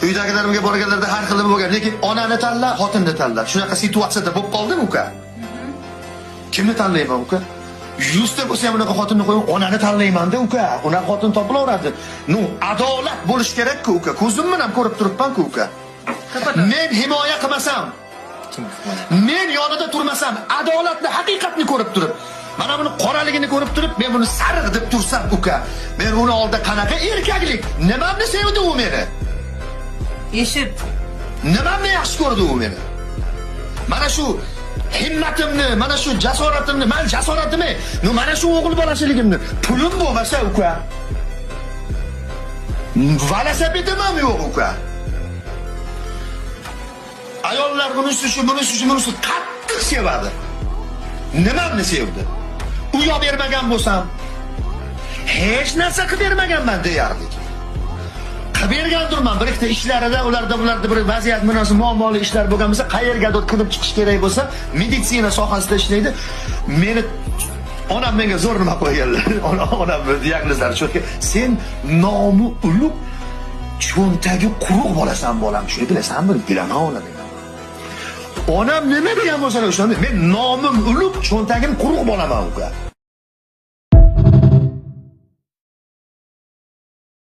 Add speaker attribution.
Speaker 1: Uydagilarimga borganlarda har xil bo'lgan, lekin onani tanla, xotinni tanla. Shunaqa situatsiyada bo'lib qoldimi uka? Kimni tanlayman uka? 100 ta bo'lsa ham unaqa xotinni qo'yib, onani tanlayman-da uka. Unaqa xotin topilaveradi. Adolat bo'lish kerak-ku uka. Ko'zim bilan ko'rib turibman-ku uka. Men himoya qilmasam, men yonida turmasam, adolatni, haqiqatni ko'rib turib, mana buni qoraligini ko'rib turib, men buni sariq deb tursam uka, men uni oldida qanaqa erkaklik? Nimamni sevdi u meni?
Speaker 2: Yeshil.
Speaker 1: Nimamni yaxshi ko'rdi u meni? Mana shu himmatimni, mana shu jasoratimni, men jasoratimi, mana shu o'g'il bolashiligimni pulim bo'lmasa uka, velosipedim ham yo'q uka. Ayollar bunisi qattiq sevadi. Nimamni sevdi? Uyo bermagan bo'lsam, hech narsa qilib bermaganman deyarli. Qilib bergandirman, bir ikkita ishlarida, ularda bir vaziyat munosib muammoli ishlar bo'lgan bo'lsa, qayergadir kirib chiqish kerak bo'lsa, meditsina sohasida ishlaydi. Meni onam menga zo'r nima qo'yganlar. Onam diagnozlar cho'tga. Sen nomi ulug', cho'ntagi quruq bo'lasan bolam. Shuni bilasanmi? Bilaman ona degan. Onam nima degan bo'lsa o'shanda men nomim ulug', cho'ntagim quruq bo'laman uka.